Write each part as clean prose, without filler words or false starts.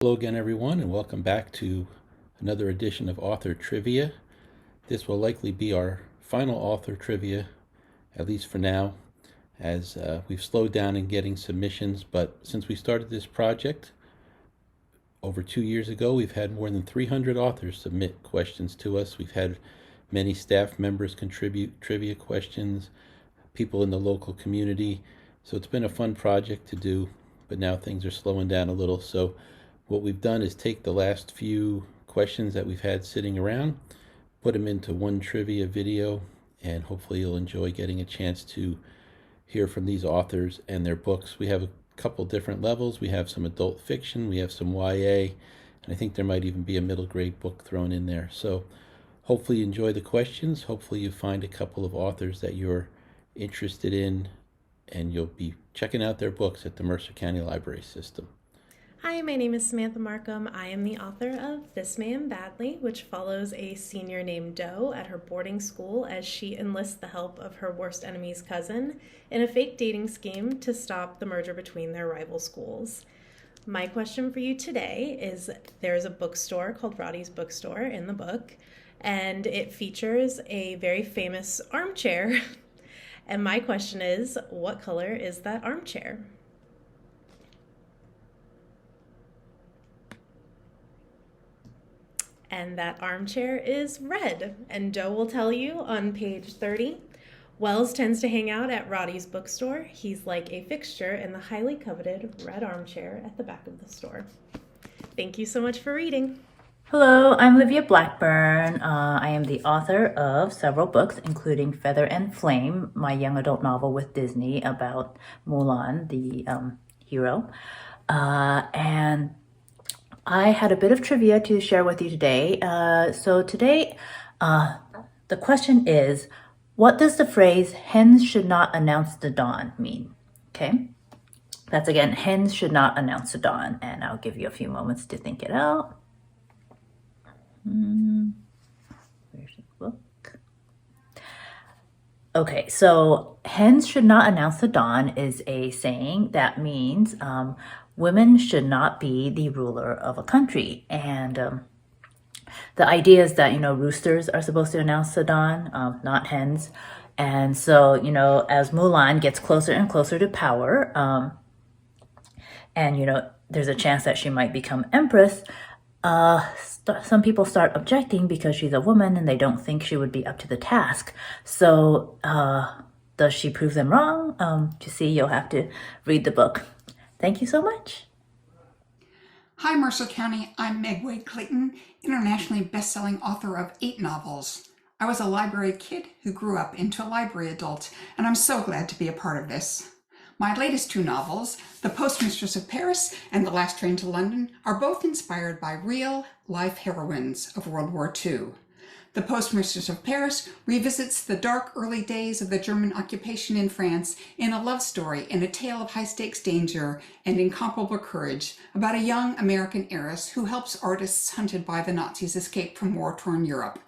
Hello again, everyone, and welcome back to another edition of Author Trivia. This will likely be our final author trivia, at least for now, as we've slowed down in getting submissions. But since we started this project over 2 years ago, we've had more than 300 authors submit questions to us. We've had many staff members contribute trivia questions, people in the local community. So it's been a fun project to do, but now things are slowing down a little. So what we've done is take the last few questions that we've had sitting around, put them into one trivia video, and hopefully you'll enjoy getting a chance to hear from these authors and their books. We have a couple different levels. We have some adult fiction, we have some YA, and I think there might even be a middle grade book thrown in there. So hopefully you enjoy the questions. Hopefully you find a couple of authors that you're interested in, and you'll be checking out their books at the Mercer County Library System. Hi, my name is Samantha Markham. I am the author of This May End Badly, which follows a senior named Doe at her boarding school as she enlists the help of her worst enemy's cousin in a fake dating scheme to stop the merger between their rival schools. My question for you today is, there's a bookstore called Roddy's Bookstore in the book, and it features a very famous armchair. And my question is, what color is that armchair? And that armchair is red. And Doe will tell you on page 30, Wells tends to hang out at Roddy's Bookstore. He's like a fixture in the highly coveted red armchair at the back of the store. Thank you so much for reading. Hello, I'm Olivia Blackburn. I am the author of several books, including Feather and Flame, my young adult novel with Disney about Mulan, the hero. And I had a bit of trivia to share with you today. So today, the question is, what does the phrase, hens should not announce the dawn mean? Okay, that's again, hens should not announce the dawn. And I'll give you a few moments to think it out. Where's the book? Okay, so hens should not announce the dawn is a saying that means women should not be the ruler of a country. And the idea is that, roosters are supposed to announce the dawn, not hens. And so, as Mulan gets closer and closer to power, and, there's a chance that she might become empress, some people start objecting because she's a woman and they don't think she would be up to the task. So does she prove them wrong? To see, you'll have to read the book. Thank you so much. Hi, Mercer County. I'm Meg Wade Clayton, internationally best-selling author of 8 novels. I was a library kid who grew up into a library adult, and I'm so glad to be a part of this. My latest 2 novels, The Postmistress of Paris and The Last Train to London, are both inspired by real-life heroines of World War II. The Postmistress of Paris revisits the dark early days of the German occupation in France in a love story and a tale of high-stakes danger and incomparable courage about a young American heiress who helps artists hunted by the Nazis escape from war-torn Europe.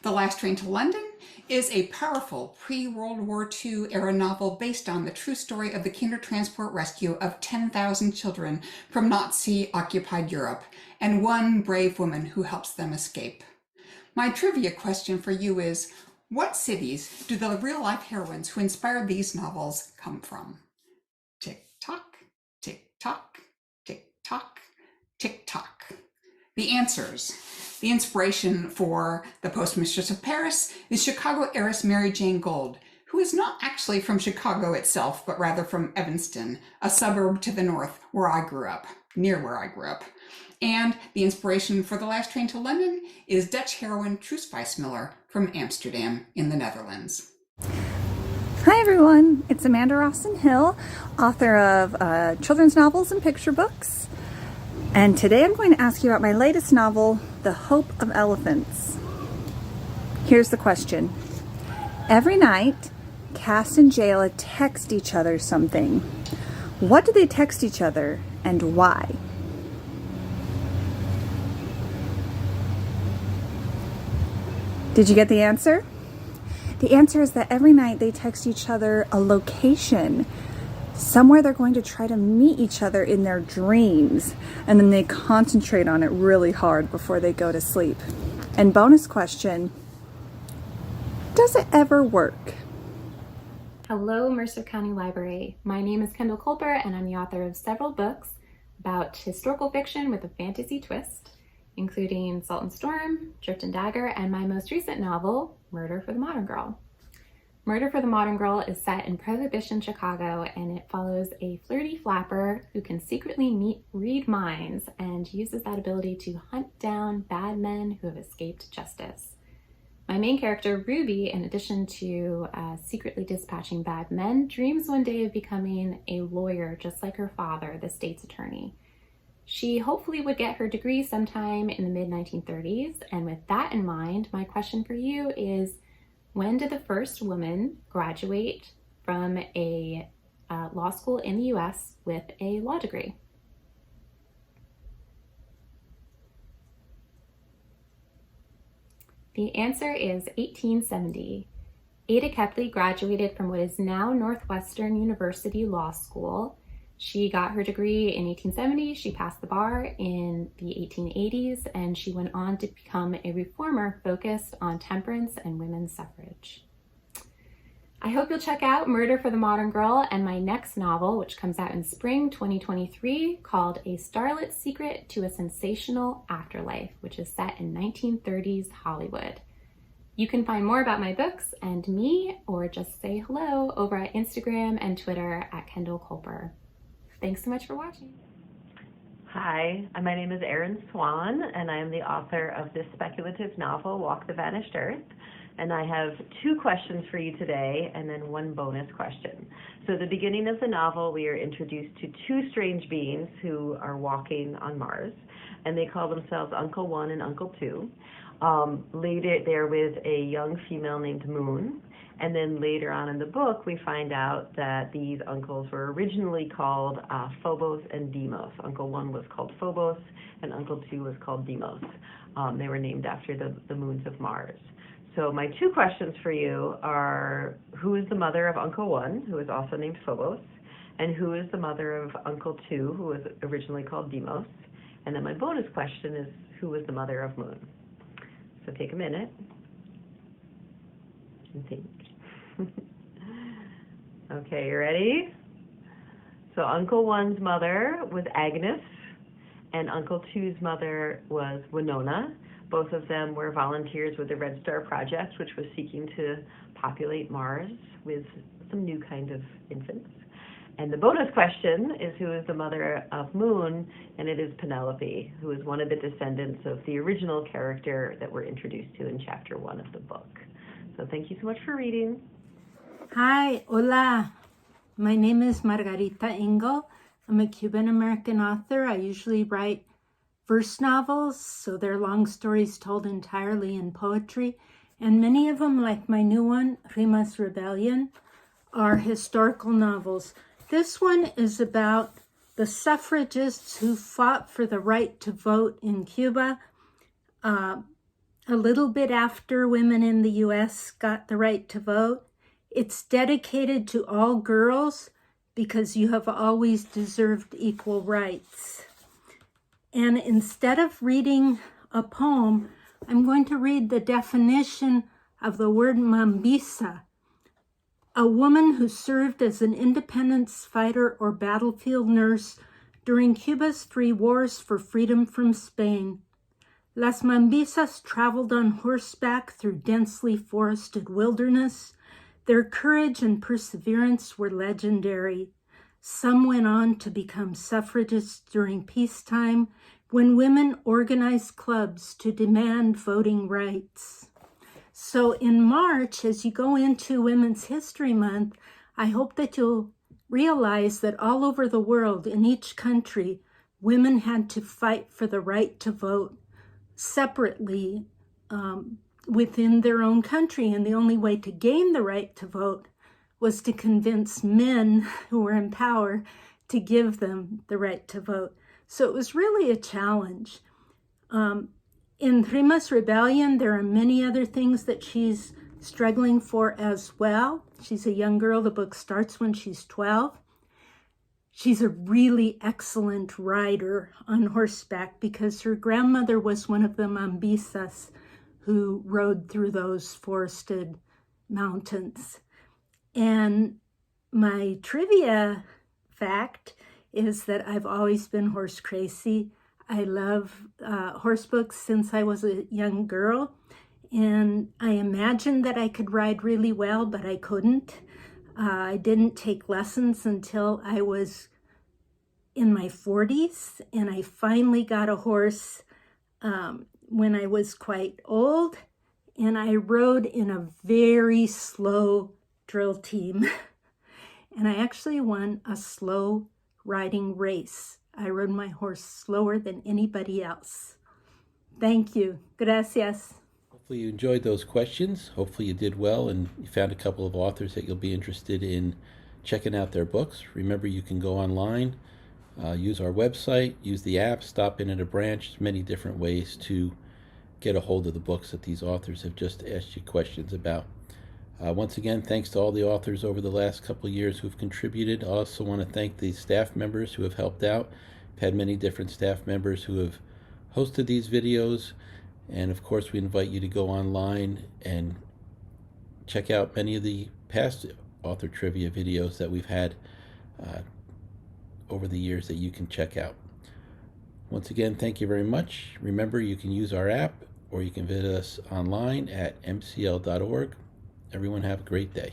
The Last Train to London is a powerful pre-World War II era novel based on the true story of the Kindertransport rescue of 10,000 children from Nazi-occupied Europe and one brave woman who helps them escape. My trivia question for you is, what cities do the real-life heroines who inspired these novels come from? Tick-tock, tick-tock, tick-tock, tick-tock. The answers. The inspiration for The Postmistress of Paris is Chicago heiress Mary Jane Gould, who is not actually from Chicago itself, but rather from Evanston, a suburb to the north near where I grew up. And the inspiration for The Last Train to London is Dutch heroine Truus Weissmuller from Amsterdam in the Netherlands. Hi everyone, it's Amanda Rawson Hill, author of children's novels and picture books. And today I'm going to ask you about my latest novel, The Hope of Elephants. Here's the question. Every night, Cass and Jayla text each other something. What do they text each other and why? Did you get the answer? The answer is that every night they text each other a location Somewhere they're going to try to meet each other in their dreams, and then they concentrate on it really hard before they go to sleep. And bonus question, does it ever work? Hello, Mercer County Library. My name is Kendall Culper, and I'm the author of several books about historical fiction with a fantasy twist, including Salt and Storm, Drift and Dagger, and my most recent novel, Murder for the Modern Girl. Murder for the Modern Girl is set in Prohibition Chicago, and it follows a flirty flapper who can secretly read minds and uses that ability to hunt down bad men who have escaped justice. My main character, Ruby, in addition to secretly dispatching bad men, dreams one day of becoming a lawyer just like her father, the state's attorney. She hopefully would get her degree sometime in the mid-1930s, and with that in mind, my question for you is, when did the first woman graduate from a law school in the US with a law degree? The answer is 1870. Ada Kepley graduated from what is now Northwestern University Law School. She got her degree in 1870, she passed the bar in the 1880s, and she went on to become a reformer focused on temperance and women's suffrage. I hope you'll check out Murder for the Modern Girl and my next novel, which comes out in spring 2023, called A Starlet's Secret to a Sensational Afterlife, which is set in 1930s Hollywood. You can find more about my books and me, or just say hello, over at Instagram and Twitter at Kendall Culper. Thanks so much for watching. Hi, my name is Erin Swan, and I am the author of this speculative novel, Walk the Vanished Earth. And I have 2 questions for you today, and then 1 bonus question. So at the beginning of the novel, we are introduced to 2 strange beings who are walking on Mars, and they call themselves Uncle 1 and Uncle 2. Later, they're with a young female named Moon. And then later on in the book, we find out that these uncles were originally called Phobos and Deimos. Uncle 1 was called Phobos, and Uncle 2 was called Deimos. They were named after the moons of Mars. So my 2 questions for you are, who is the mother of Uncle 1, who is also named Phobos, and who is the mother of Uncle 2, who was originally called Deimos? And then my bonus question is, who was the mother of Moon? So take a minute and think. Okay, you ready? So Uncle 1's mother was Agnes, and Uncle 2's mother was Winona. Both of them were volunteers with the Red Star Project, which was seeking to populate Mars with some new kind of infants. And the bonus question is, who is the mother of Moon? And it is Penelope, who is one of the descendants of the original character that we're introduced to in chapter 1 of the book. So thank you so much for reading. Hi, hola. My name is Margarita Engel. I'm a Cuban-American author. I usually write verse novels, so they're long stories told entirely in poetry. And many of them, like my new one, Rimas Rebellion, are historical novels. This one is about the suffragists who fought for the right to vote in Cuba a little bit after women in the U.S. got the right to vote. It's dedicated to all girls because you have always deserved equal rights. And instead of reading a poem, I'm going to read the definition of the word mambisa, a woman who served as an independence fighter or battlefield nurse during Cuba's 3 wars for freedom from Spain. Las mambisas traveled on horseback through densely forested wilderness. Their courage and perseverance were legendary. Some went on to become suffragists during peacetime, when women organized clubs to demand voting rights. So in March, as you go into Women's History Month, I hope that you'll realize that all over the world, in each country, women had to fight for the right to vote separately within their own country. And the only way to gain the right to vote was to convince men who were in power to give them the right to vote. So it was really a challenge. In Rimas Rebellion, there are many other things that she's struggling for as well. She's a young girl. The book starts when she's 12. she's a really excellent rider on horseback because her grandmother was one of the Mambisas who rode through those forested mountains. And my trivia fact is that I've always been horse crazy. I love horse books since I was a young girl, and I imagined that I could ride really well, but I couldn't. I didn't take lessons until I was in my 40s, and I finally got a horse when I was quite old, and I rode in a very slow drill team. And I actually won a slow riding race. I rode my horse slower than anybody else. Thank you. Gracias. Hopefully you enjoyed those questions. Hopefully you did well and you found a couple of authors that you'll be interested in checking out their books. Remember, you can go online, use our website, use the app, stop in at a branch. There's many different ways to get a hold of the books that these authors have just asked you questions about. Once again, thanks to all the authors over the last couple of years who've contributed. I also want to thank the staff members who have helped out. We've had many different staff members who have hosted these videos. And of course, we invite you to go online and check out many of the past author trivia videos that we've had over the years that you can check out. Once again, thank you very much. Remember, you can use our app or you can visit us online at mcl.org. Everyone have a great day.